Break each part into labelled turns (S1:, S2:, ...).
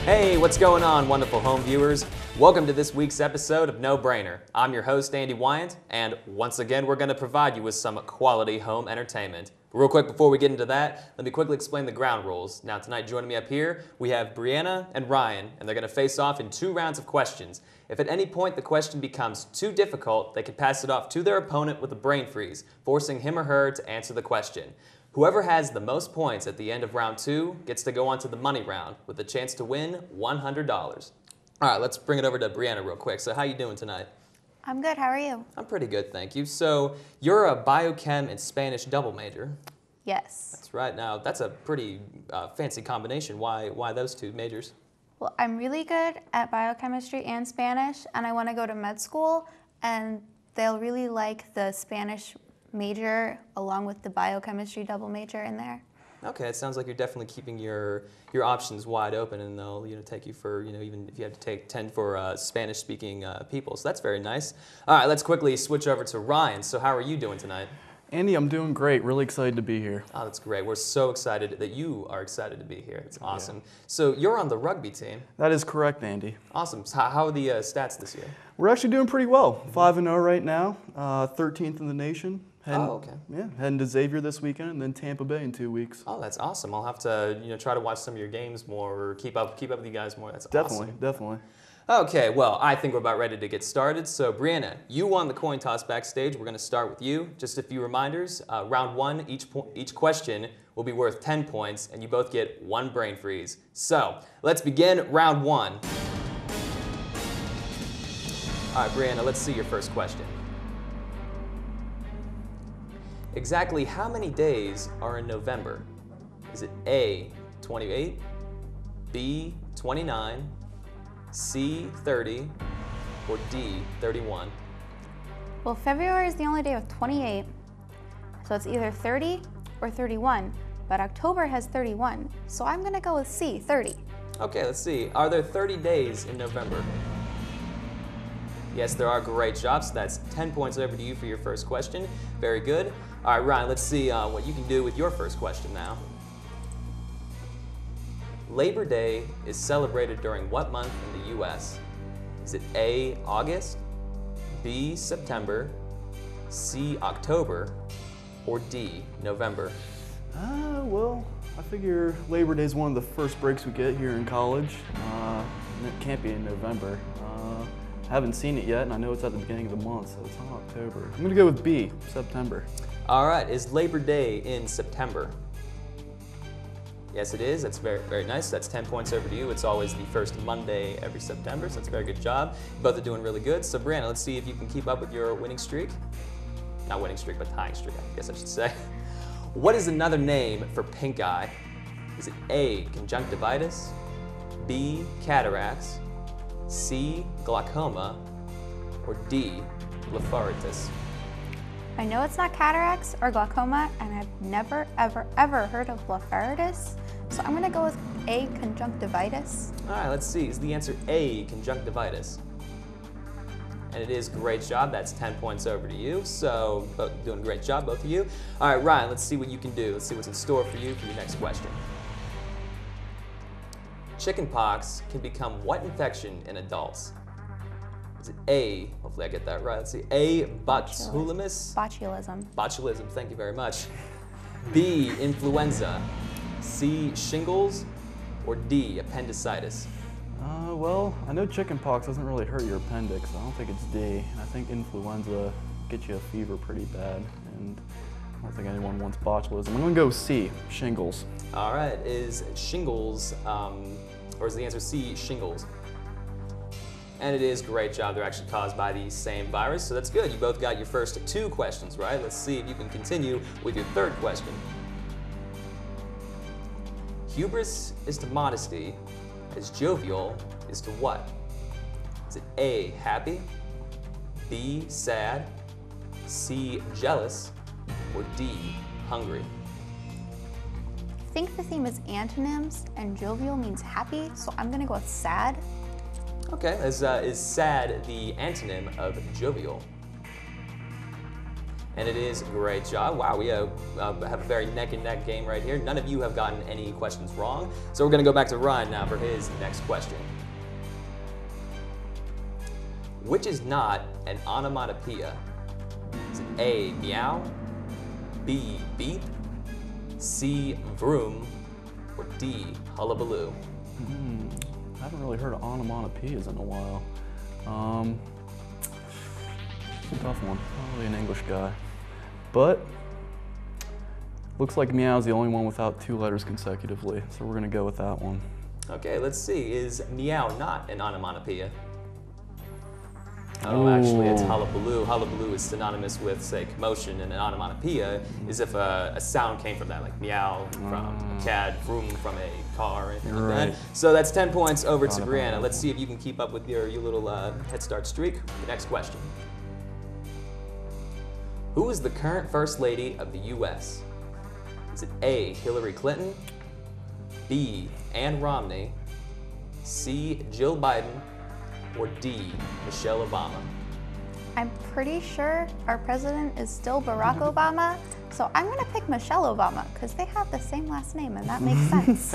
S1: Hey, what's going on, wonderful home viewers? Welcome to this week's episode of No Brainer. I'm your host, Andy Wyant, and once again, we're going to provide you with some quality home entertainment. But real quick, before we get into that, let me quickly explain the ground rules. Now, tonight, joining me up here, we have Brianna and Ryan, and they're going to face off in 2 rounds of questions. If at any point the question becomes too difficult, they can pass it off to their opponent with a brain freeze, forcing him or her to answer the question. Whoever has the most points at the end of round 2 gets to go on to the money round with a chance to win $100. All right, let's bring it over to Brianna real quick. So how you doing tonight?
S2: I'm good, how are you?
S1: I'm pretty good, thank you. So you're a biochem and Spanish double major.
S2: Yes.
S1: That's right. Now, that's a pretty fancy combination. Why those 2 majors?
S2: Well, I'm really good at biochemistry and Spanish, and I want to go to med school, and they'll really like the Spanish major along with the biochemistry double major in there.
S1: Okay, it sounds like you're definitely keeping your options wide open, and they'll take you for even if you have to take 10 for Spanish-speaking people. So that's very nice. All right, let's quickly switch over to Ryan. So how are you doing tonight?
S3: Andy, I'm doing great. Really excited to be here.
S1: Oh, that's great. We're so excited that you are excited to be here. It's awesome. Yeah. So you're on the rugby team.
S3: That is correct, Andy.
S1: Awesome. So how are the stats this year?
S3: We're actually doing pretty well. 5-0 right now, 13th in the nation.
S1: Okay.
S3: Yeah, heading to Xavier this weekend, and then Tampa Bay in 2 weeks.
S1: Oh, that's awesome. I'll have to try to watch some of your games more, or keep up with you guys more. That's
S3: definitely,
S1: awesome.
S3: Definitely.
S1: Okay, well, I think we're about ready to get started. So, Brianna, you won the coin toss backstage. We're going to start with you. Just a few reminders. Round 1, each question will be worth 10 points, and you both get 1 brain freeze. So, let's begin round 1. All right, Brianna, let's see your first question. Exactly how many days are in November? Is it A, 28, B, 29, C, 30, or D, 31?
S2: Well, February is the only day with 28, so it's either 30 or 31, but October has 31, so I'm gonna go with C, 30.
S1: Okay, let's see. Are there 30 days in November? Yes, there are. Great job. So that's 10 points over to you for your first question. Very good. All right, Ryan, let's see what you can do with your first question now. Labor Day is celebrated during what month in the U.S.? Is it A, August, B, September, C, October, or D, November?
S3: Well, I figure Labor Day is one of the first breaks we get here in college. And it can't be in November. I haven't seen it yet, and I know it's at the beginning of the month, so it's not October. I'm gonna go with B, September.
S1: All right, is Labor Day in September? Yes, it is. That's very, very nice. That's 10 points over to you. It's always the first Monday every September, so that's a very good job. Both are doing really good. So, Brianna, let's see if you can keep up with your winning streak. Not winning streak, but tying streak, I guess I should say. What is another name for pink eye? Is it A, conjunctivitis, B, cataracts, C, glaucoma, or D, blepharitis?
S2: I know it's not cataracts or glaucoma, and I've never, ever heard of blepharitis, so I'm gonna go with A, conjunctivitis.
S1: All right, let's see. Is the answer A, conjunctivitis? And it is. Great job. That's 10 points over to you. So, doing a great job, both of you. All right, Ryan, let's see what you can do. Let's see what's in store for you for your next question. Chickenpox can become what infection in adults? Is it A, hopefully I get that right, let's see, A, botulism?
S2: Botulism.
S1: Botulism, thank you very much. B, influenza, C, shingles, or D, appendicitis?
S3: Well, I know chickenpox doesn't really hurt your appendix, so I don't think it's D. I think influenza gets you a fever pretty bad, and I don't think anyone wants botulism. I'm gonna go C, shingles.
S1: All right, is shingles, or is the answer C, shingles? And it is. Great job. They're actually caused by the same virus, so that's good. You both got your first 2 questions right. Let's see if you can continue with your third question. Hubris is to modesty as jovial is to what? Is it A, happy, B, sad, C, jealous, or D, hungry?
S2: I think the theme is antonyms, and jovial means happy, so I'm gonna go with sad.
S1: Okay, is sad the antonym of jovial? And it is great job. Wow, we have a very neck and neck game right here. None of you have gotten any questions wrong. So we're gonna go back to Ryan now for his next question. Which is not an onomatopoeia? Is it A, meow, B, beep, C, vroom, or D, hullabaloo?
S3: I haven't really heard of onomatopoeias in a while. Tough one. Not really an English guy. But looks like meow is the only one without 2 letters consecutively, so we're gonna go with that one.
S1: Okay, let's see. Is meow not an onomatopoeia? Oh, actually, it's hullabaloo. Hullabaloo is synonymous with, say, commotion, and an onomatopoeia is if a sound came from that, like meow from a cat, vroom from a car, or anything like that. So that's 10 points over to Brianna. Let's see if you can keep up with your little head start streak. The next question. Who is the current First Lady of the U.S.? Is it A, Hillary Clinton, B, Ann Romney, C, Jill Biden, or D, Michelle Obama?
S2: I'm pretty sure our president is still Barack Obama, so I'm gonna pick Michelle Obama because they have the same last name and that makes sense.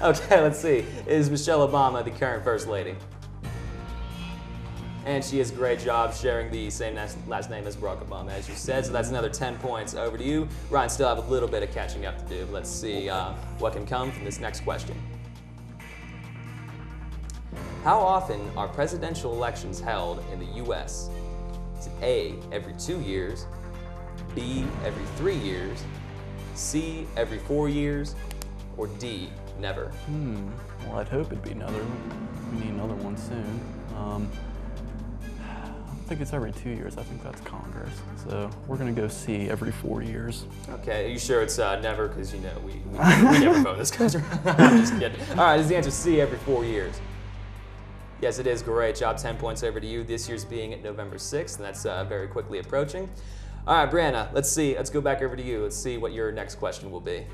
S1: Okay, let's see. Is Michelle Obama the current First Lady? And she has a great job sharing the same last name as Barack Obama, as you said, so that's another 10 points over to you. Ryan still have a little bit of catching up to do. Let's see what can come from this next question. How often are presidential elections held in the U.S.? Is it A, every 2 years, B, every 3 years, C, every 4 years, or D, never?
S3: Well, I'd hope it'd be another. We need another one soon. I think it's every 2 years. I think that's Congress. So we're gonna go C, every 4 years.
S1: Okay, are you sure it's never? Because you know we never vote in this country. I'm just kidding. All right, is the answer C, every 4 years? Yes, it is. Great job. 10 points over to you. This year's being November 6th, and that's very quickly approaching. All right, Brianna, let's see. Let's go back over to you. Let's see what your next question will be.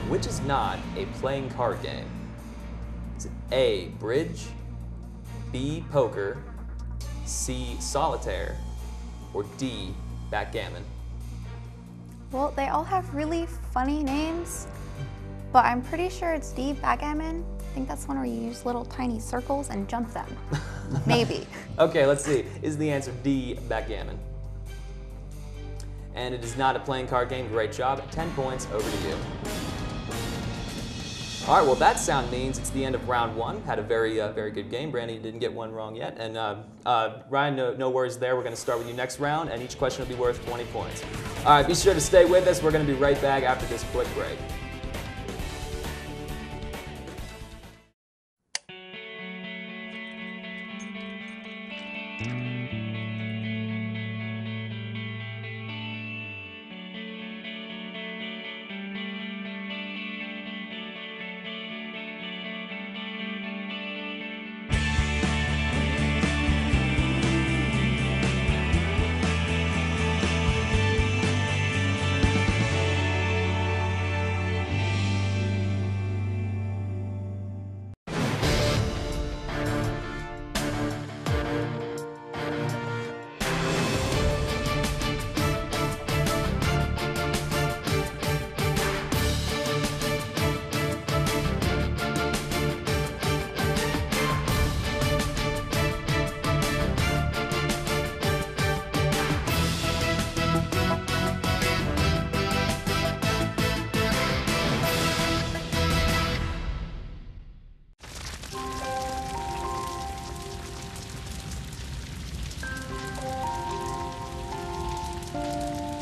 S1: Which is not a playing card game? Is it A, bridge, B, poker, C, solitaire, or D, backgammon?
S2: Well, they all have really funny names, but I'm pretty sure it's D, backgammon. I think that's one where you use little tiny circles and jump them. Maybe.
S1: Okay, let's see. Is the answer D, backgammon? And it is not a playing card game. Great job. 10 points over to you. All right, well, that sound means it's the end of round 1. Had a very good game. Brandy didn't get one wrong yet. And Ryan, no worries there. We're going to start with you next round, and each question will be worth 20 points. All right, be sure to stay with us. We're going to be right back after this quick break.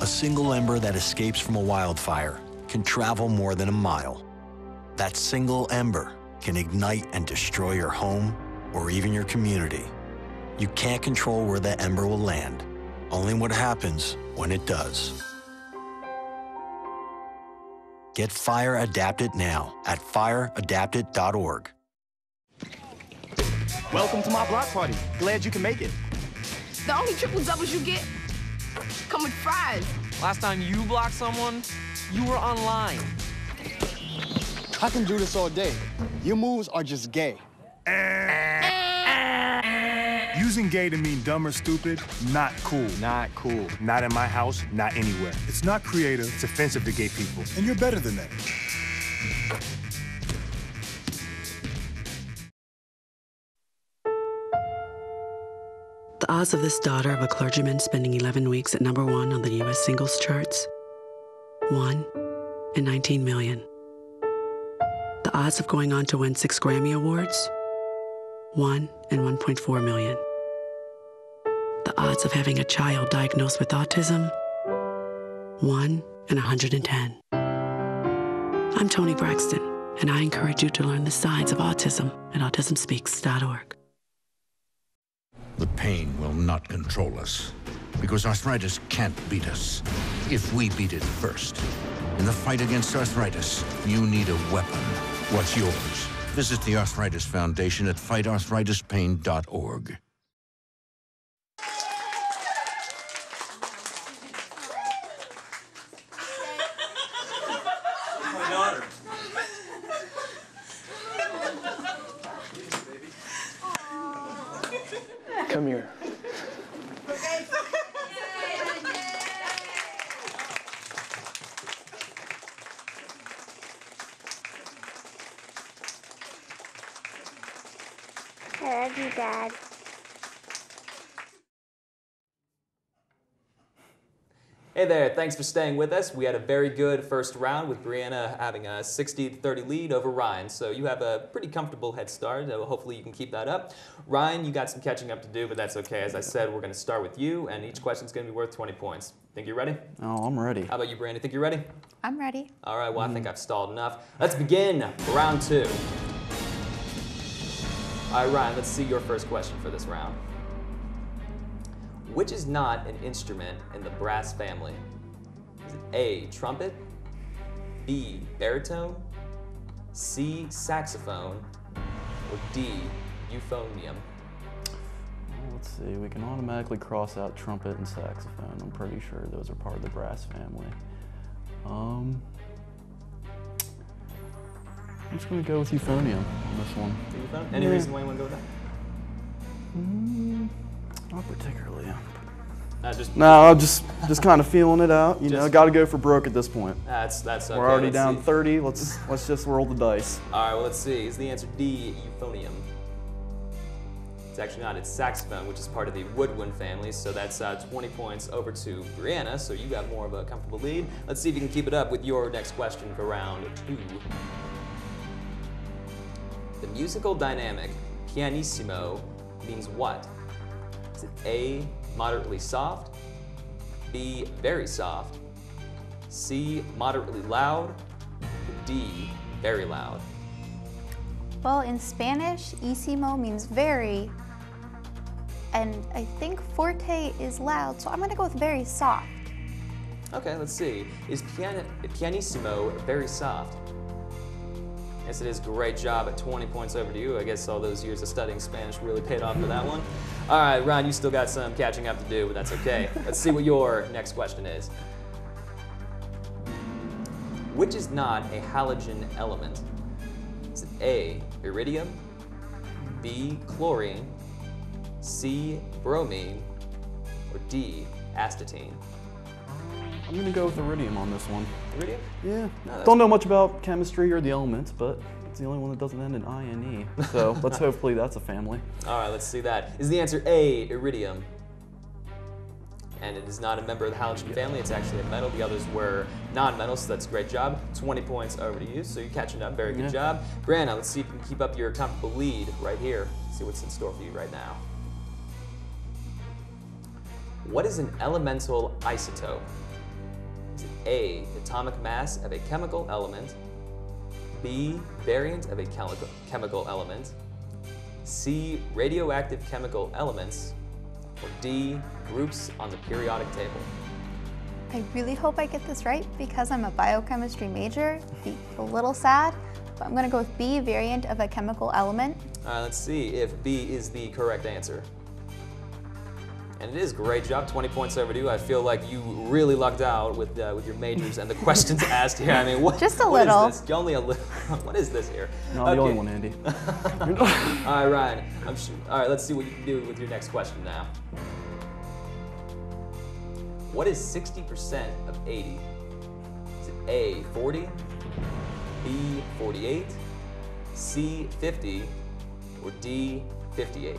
S4: A single ember that escapes from a wildfire can travel more than a mile. That single ember can ignite and destroy your home or even your community. You can't control where that ember will land, only what happens when it does. Get Fire Adapted now at fireadapted.org.
S5: Welcome to my block party. Glad you can make it.
S6: The only triple doubles you get come with fries.
S7: Last time you blocked someone, you were online.
S5: I can do this all day. Your moves are just gay.
S8: Using gay to mean dumb or stupid, not cool.
S5: Not cool. Not in my house, not anywhere.
S8: It's not creative.
S5: It's offensive to gay people.
S8: And you're better than that.
S9: The odds of this daughter of a clergyman spending 11 weeks at #1 on the U.S. singles charts? 1 in 19 million. The odds of going on to win 6 Grammy Awards? 1 in 1.4 million. The odds of having a child diagnosed with autism? 1 in 110. I'm Toni Braxton, and I encourage you to learn the signs of autism at autismspeaks.org.
S10: The pain will not control us, because arthritis can't beat us if we beat it first. In the fight against arthritis, you need a weapon. What's yours? Visit the Arthritis Foundation at fightarthritispain.org.
S7: My daughter.
S5: Come here.
S11: I love you, Dad.
S1: Hey there, thanks for staying with us. We had a very good first round with Brianna having a 60-30 lead over Ryan, so you have a pretty comfortable head start. Hopefully you can keep that up. Ryan, you got some catching up to do, but that's okay. As I said, we're going to start with you, and each question's going to be worth 20 points. Think you're ready?
S3: Oh, I'm ready.
S1: How about you, Brianna? Think you're ready?
S2: I'm ready.
S1: All right, well, I think I've stalled enough. Let's begin round 2. All right, Ryan, let's see your first question for this round. Which is not an instrument in the brass family? Is it A, trumpet, B, baritone, C, saxophone, or D, euphonium?
S3: Well, let's see, we can automatically cross out trumpet and saxophone. I'm pretty sure those are part of the brass family. I'm just going to go with euphonium on this one.
S1: Euphonium? Any reason why you want to go with that?
S3: Not particularly.
S1: No,
S3: I'm just kind of feeling it out. You know, got to go for broke at this point.
S1: That's okay.
S3: We're already down 30. Let's just roll the dice.
S1: All right, well, let's see. Is the answer D, euphonium? It's actually not. It's saxophone, which is part of the woodwind family. So that's 20 points over to Brianna. So you got more of a comfortable lead. Let's see if you can keep it up with your next question for round 2. The musical dynamic pianissimo means what? Is it A, moderately soft, B, very soft, C, moderately loud, or D, very loud?
S2: Well, in Spanish, ísimo means very, and I think forte is loud, so I'm gonna go with very soft.
S1: Okay, let's see. Is pianissimo very soft? Yes, it is. Great job at 20 points over to you. I guess all those years of studying Spanish really paid off for that one. All right, Ryan, you still got some catching up to do, but that's okay. Let's see what your next question is. Which is not a halogen element? Is it A, iridium, B, chlorine, C, bromine, or D, astatine?
S3: I'm going to go with iridium on this one.
S1: Iridium?
S3: Yeah. No, don't know much about chemistry or the elements, but it's the only one that doesn't end in I-N-E. So let's hopefully that's a family.
S1: All right, let's see that. Is the answer A, iridium? And it is not a member of the halogen family. It's actually a metal. The others were non-metals, so that's a great job. 20 points over to you, so you're catching up. Very good job. Brianna, let's see if you can keep up your comfortable lead right here. See what's in store for you right now. What is an elemental isotope? Is it A, atomic mass of a chemical element, B, variant of a chemical element, C, radioactive chemical elements, or D, groups on the periodic table?
S2: I really hope I get this right because I'm a biochemistry major. Be a little sad, but I'm gonna go with B, variant of a chemical element.
S1: All right, let's see if B is the correct answer. And it is great job, 20 points over to you. I feel like you really lucked out with your majors and the questions asked here. I mean,
S2: just a little.
S1: Is this? Only a little. What is this here?
S3: No, I'm the only one, Andy.
S1: All right, Ryan. All right, let's see what you can do with your next question now. What is 60% of 80? Is it A, 40, B, 48, C, 50, or D, 58?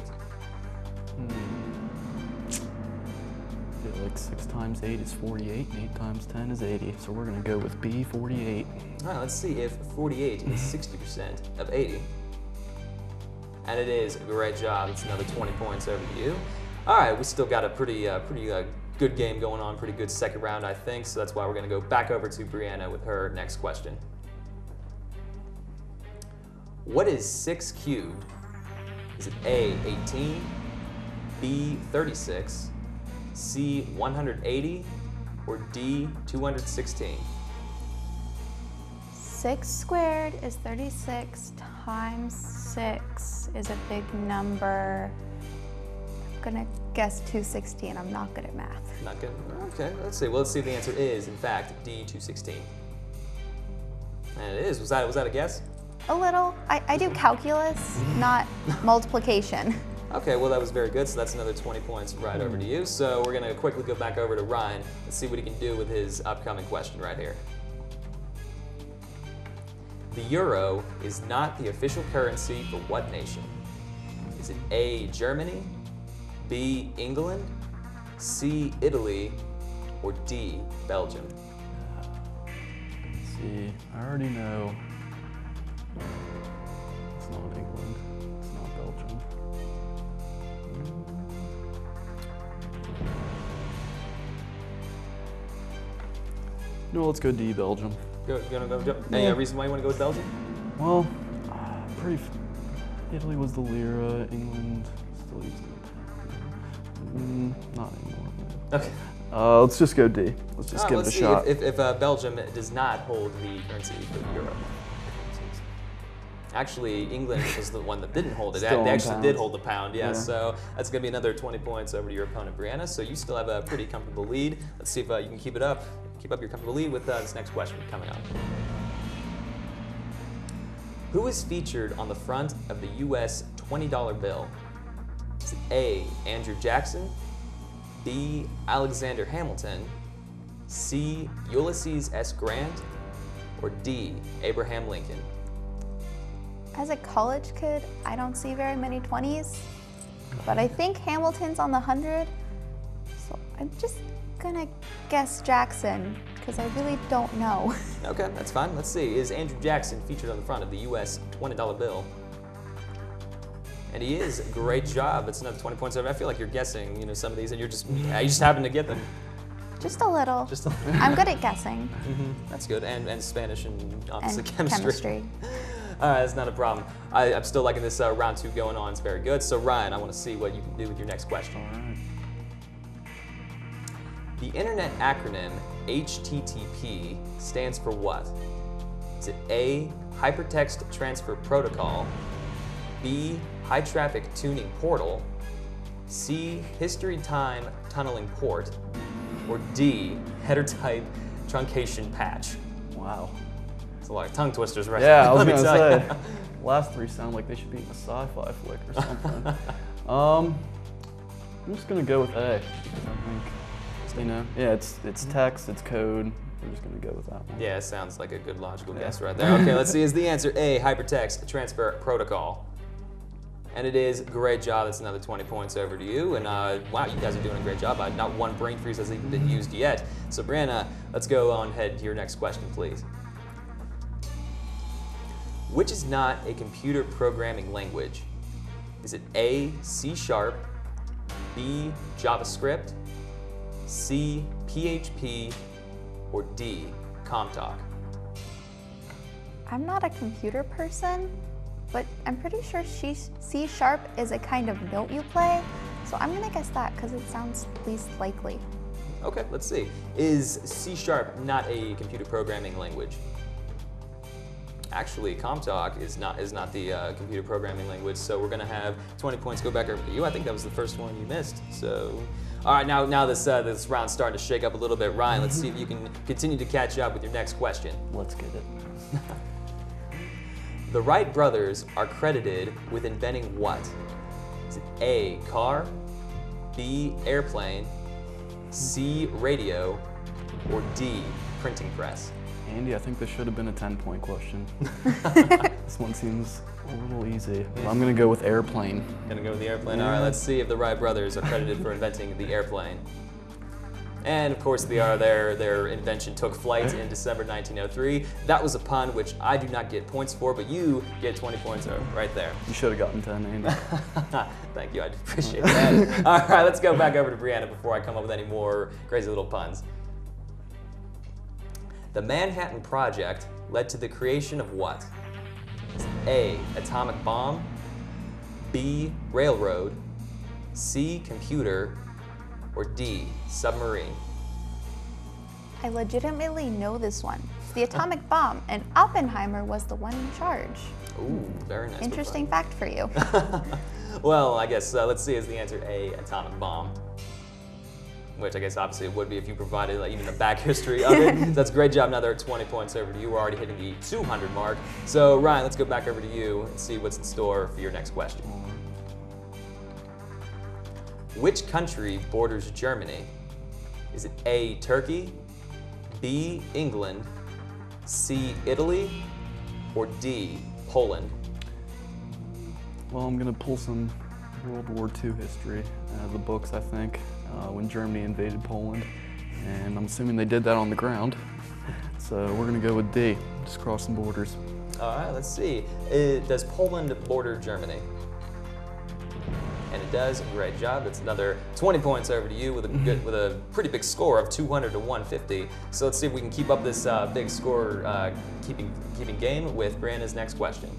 S3: Yeah, like 6 times 8 is 48, and 8 times 10 is 80. So we're gonna go with B, 48.
S1: All right, let's see if 48 is 60% of 80. And it is. Great job. It's another 20 points over to you. All right, we still got a pretty good game going on, pretty good second round, I think. So that's why we're gonna go back over to Brianna with her next question. What is 6 cubed? Is it A, 18, B, 36, C, 180, or D, 216?
S2: 6 squared is 36 times 6 is a big number. I'm gonna guess 216. I'm not good at math.
S1: Not good? Okay, let's see. Well, let's see if the answer is, in fact, D, 216. And it is. Was that a guess?
S2: A little. I do calculus, not multiplication.
S1: Okay, well that was very good, so that's another 20 points right over to you. So we're gonna quickly go back over to Ryan. Let's see what he can do with his upcoming question right here. The euro is not the official currency for what nation? Is it A, Germany, B, England, C, Italy, or D, Belgium?
S3: Let's see, I already know. It's not England. It's not Belgium. No, let's go D, Belgium.
S1: Any reason why you want to go with Belgium?
S3: Well, Italy was the lira. England still uses it. Not anymore.
S1: Okay.
S3: Let's just go D. Let's just give it a shot.
S1: If Belgium does not hold the currency for the euro. Actually, England was the one that didn't hold it. They actually did hold the pound, yeah. So that's going to be another 20 points over to your opponent, Brianna. So you still have a pretty comfortable lead. Let's see if you can keep it up. Keep up your comfortable lead with this next question coming up. Who is featured on the front of the U.S. $20 bill? Is it A, Andrew Jackson, B, Alexander Hamilton, C, Ulysses S. Grant, or D, Abraham Lincoln?
S2: As a college kid, I don't see very many 20s, but I think Hamilton's on the 100, so I'm just gonna guess Jackson, because I really don't know.
S1: Okay, that's fine. Let's see. Is Andrew Jackson featured on the front of the U.S. $20 bill? And he is. Great job. It's another 20 points over. I feel like you're guessing, some of these, and you just happen to get them.
S2: Just a little.
S1: Just a
S2: I'm good at guessing.
S1: That's good. And Spanish and obviously
S2: and
S1: chemistry. All right, that's not a problem. I'm still liking this round 2 going on. It's very good. So Ryan, I want to see what you can do with your next question.
S3: All right.
S1: The internet acronym HTTP stands for what? Is it A, Hypertext Transfer Protocol, B, High Traffic Tuning Portal, C, History Time Tunneling Port, or D, Header Type Truncation Patch?
S3: Wow.
S1: It's a lot of tongue twisters right
S3: now.
S1: Yeah,
S3: I was going to say. Last 3 sound like they should be in a sci-fi flick or something. I'm just going to go with A. Because I think, yeah, it's text, it's code. We're just going to go with that one.
S1: Yeah, it sounds like a good logical guess right there. Okay, let's see. Is the answer A, Hypertext Transfer Protocol? And it is. Great job. That's another 20 points over to you. And wow, you guys are doing a great job. Not one brain freeze has even been used yet. So Brianna, let's go on ahead to your next question, please. Which is not a computer programming language? Is it A, C#, B, JavaScript, C, PHP, or D, ComTalk?
S2: I'm not a computer person, but I'm pretty sure C# is a kind of note you play, so I'm gonna guess that because it sounds least likely.
S1: Okay, let's see. Is C# not a computer programming language? Actually, ComTalk is not the computer programming language, so we're gonna have 20 points go back over to you. I think that was the first one you missed. So, All right, now this round's starting to shake up a little bit. Ryan, let's see if you can continue to catch up with your next question.
S3: Let's get it.
S1: The Wright brothers are credited with inventing what? Is it A, car, B, airplane, C, radio, or D, printing press?
S3: Andy, I think this should have been a 10-point question. This one seems a little easy. I'm gonna go with airplane.
S1: Gonna go with the airplane? All right, let's see if the Wright brothers are credited for inventing the airplane. And of course, their invention took flight in December 1903. That was a pun, which I do not get points for, but you get 20 points right there.
S3: You should have gotten 10, Andy.
S1: Thank you, I appreciate that. All right, let's go back over to Brianna before I come up with any more crazy little puns. The Manhattan Project led to the creation of what? A, atomic bomb, B, railroad, C, computer, or D, submarine?
S2: I legitimately know this one. It's the atomic bomb, and Oppenheimer was the one in charge.
S1: Ooh, very nice.
S2: Interesting fact for you.
S1: Well, I guess let's see, is the answer A, atomic bomb? Which I guess obviously it would be if you provided like, even the back history of it. So that's a great job. Now they're at 20 points over to you. We're already hitting the 200 mark. So Ryan, let's go back over to you and see what's in store for your next question. Which country borders Germany? Is it A, Turkey, B, England, C, Italy, or D, Poland?
S3: Well, I'm gonna pull some World War II history out of the books, I think, when Germany invaded Poland. And I'm assuming they did that on the ground. So we're gonna go with D, just cross some borders.
S1: All right, let's see. Does Poland border Germany? And it does. Great job. That's another 20 points over to you with a pretty big score of 200 to 150. So let's see if we can keep up this big score keeping game with Brianna's next question.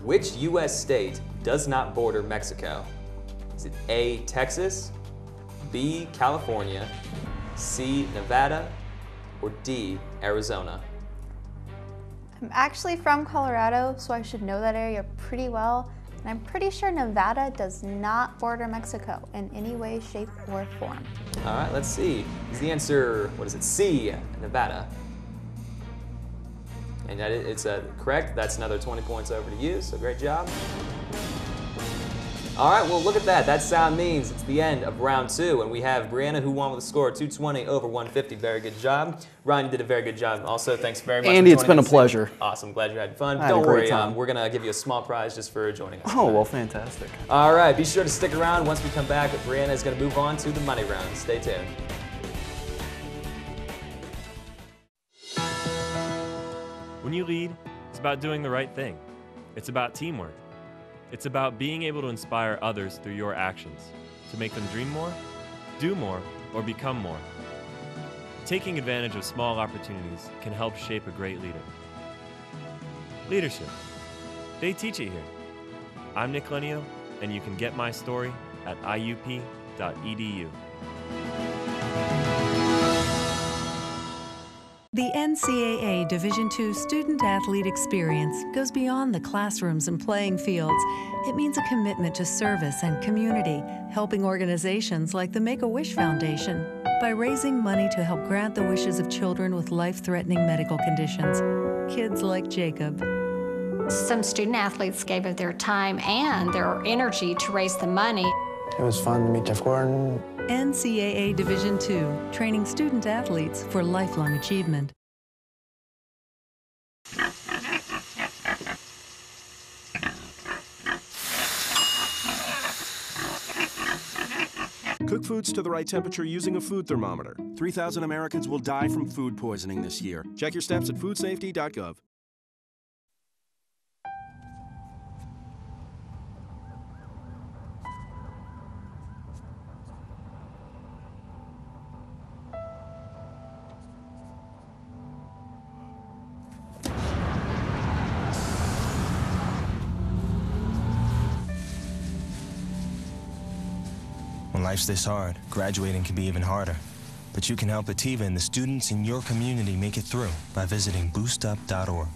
S1: Which U.S. state does not border Mexico? Is it A, Texas, B, California, C, Nevada, or D, Arizona?
S2: I'm actually from Colorado, so I should know that area pretty well. And I'm pretty sure Nevada does not border Mexico in any way, shape, or form.
S1: All right, let's see. Is the answer, what is it, C, Nevada? And it's correct. That's another 20 points over to you, so great job. All right, well, look at that. That sound means it's the end of round 2, and we have Brianna, who won with a score of 220 over 150. Very good job. Ryan, you did a very good job. Also, thanks very much.
S3: Andy, it's been a pleasure.
S1: Awesome. Glad you had fun.
S3: Don't worry,
S1: we're going to give you a small prize just for joining us.
S3: Oh, well, fantastic.
S1: All right, be sure to stick around. Once we come back, Brianna is going to move on to the money round. Stay tuned.
S12: When you lead, it's about doing the right thing. It's about teamwork. It's about being able to inspire others through your actions, to make them dream more, do more, or become more. Taking advantage of small opportunities can help shape a great leader. Leadership. They teach it here. I'm Nick Lenio, and you can get my story at IUP.edu.
S13: The NCAA Division II student-athlete experience goes beyond the classrooms and playing fields. It means a commitment to service and community, helping organizations like the Make-A-Wish Foundation by raising money to help grant the wishes of children with life-threatening medical conditions, kids like Jacob.
S14: Some student-athletes gave of their time and their energy to raise the money.
S15: It was fun to meet Jeff Gordon.
S13: NCAA Division II, training student-athletes for lifelong achievement.
S16: Cook foods to the right temperature using a food thermometer. 3,000 Americans will die from food poisoning this year. Check your steps at foodsafety.gov.
S17: When life's this hard, graduating can be even harder. But you can help IUP-TV and the students in your community make it through by visiting boostup.org.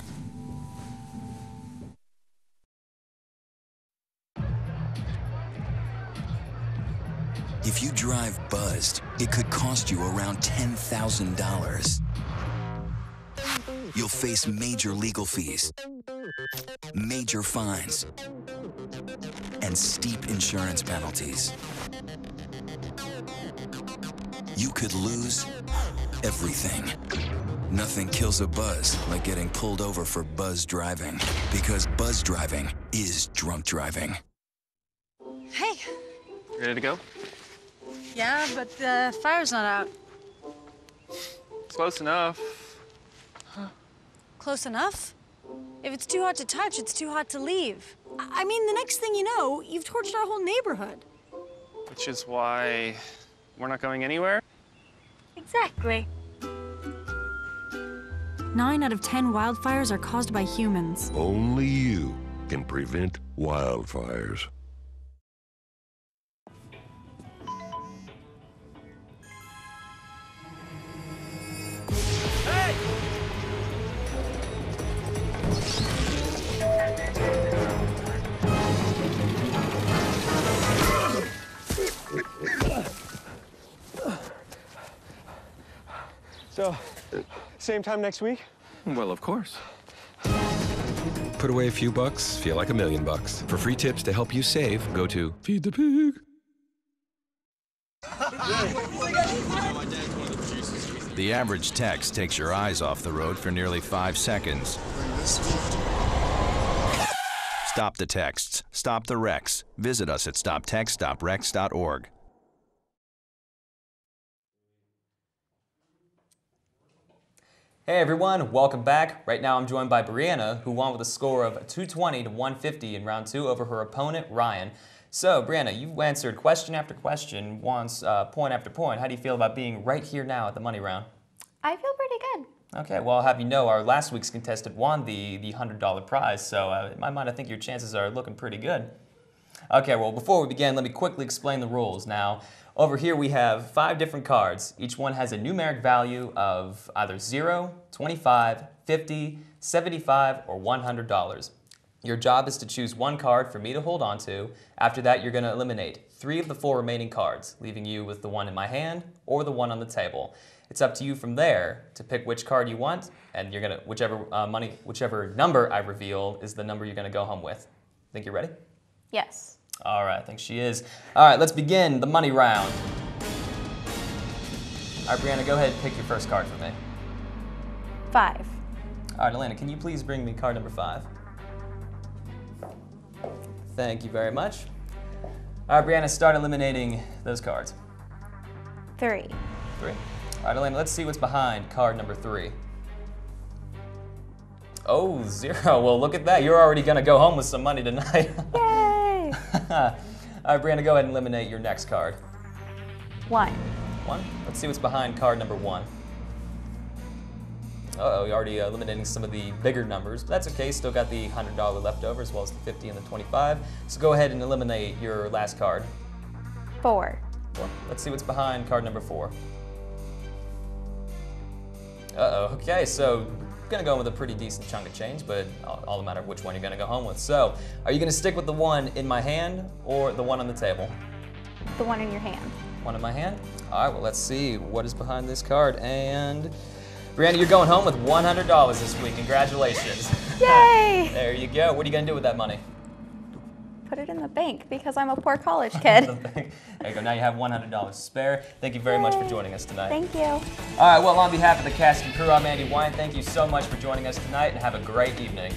S18: If you drive buzzed, it could cost you around $10,000. You'll face major legal fees, major fines, and steep insurance penalties. You could lose everything. Nothing kills a buzz like getting pulled over for buzz driving, because buzz driving is drunk driving.
S19: Hey.
S7: Ready to go?
S19: Yeah, but the fire's not out.
S7: Close enough.
S19: Close enough? If it's too hot to touch, it's too hot to leave. I mean, the next thing you know, you've torched our whole neighborhood.
S7: Which is why we're not going anywhere?
S19: Exactly. 9 out of 10 wildfires are caused by humans.
S20: Only you can prevent wildfires.
S5: So, same time next week?
S21: Well, of course. Put away a few bucks, feel like $1 million. For free tips to help you save, go to Feed the Pig.
S22: The average text takes your eyes off the road for nearly 5 seconds. Stop the texts. Stop the wrecks. Visit us at stoptextstoprex.org.
S1: Hey everyone, welcome back. Right now I'm joined by Brianna, who won with a score of 220 to 150 in round 2 over her opponent, Ryan. So, Brianna, you've answered question after question, once, point after point. How do you feel about being right here now at the money round?
S2: I feel pretty good.
S1: Okay, well, I'll have you know our last week's contestant won the $100 prize, so in my mind I think your chances are looking pretty good. Okay, well, before we begin, let me quickly explain the rules. Now, over here we have 5 different cards. Each one has a numeric value of either 0, 25, 50, 75, or $100. Your job is to choose one card for me to hold on to. After that, you're going to eliminate 3 of the 4 remaining cards, leaving you with the one in my hand or the one on the table. It's up to you from there to pick which card you want, and you're going to whichever number I reveal is the number you're going to go home with. Think you're ready?
S2: Yes.
S1: All right, I think she is. All right, let's begin the money round. All right, Brianna, go ahead and pick your first card for me.
S2: 5.
S1: All right, Elena, can you please bring me card number 5? Thank you very much. All right, Brianna, start eliminating those cards.
S2: 3.
S1: 3. All right, Elena, let's see what's behind card number 3. Oh, 0. Well, look at that. You're already going to go home with some money tonight.
S2: Yay!
S1: All right, Brianna, go ahead and eliminate your next card.
S2: 1.
S1: 1. Let's see what's behind card number 1. Uh-oh, you're already eliminating some of the bigger numbers, but that's okay. Still got the $100 left over, as well as the 50 and the 25. So go ahead and eliminate your last card.
S2: 4.
S1: 4. Let's see what's behind card number 4. Uh-oh, okay, so gonna go with a pretty decent chunk of change, but all the matter of which one you're gonna go home with. So, are you gonna stick with the one in my hand or the one on the table?
S2: The one in your hand.
S1: One in my hand? All right, well, let's see what is behind this card. And Brianna, you're going home with $100 this week. Congratulations.
S2: Yay!
S1: There you go. What are you gonna do with that money?
S2: Put it in the bank because I'm a poor college kid.
S1: There you go. Now you have $100 to spare. Thank you very much for joining us tonight.
S2: Thank you.
S1: All right, well, on behalf of the cast and crew, I'm Andy Wine. Thank you so much for joining us tonight, and have a great evening.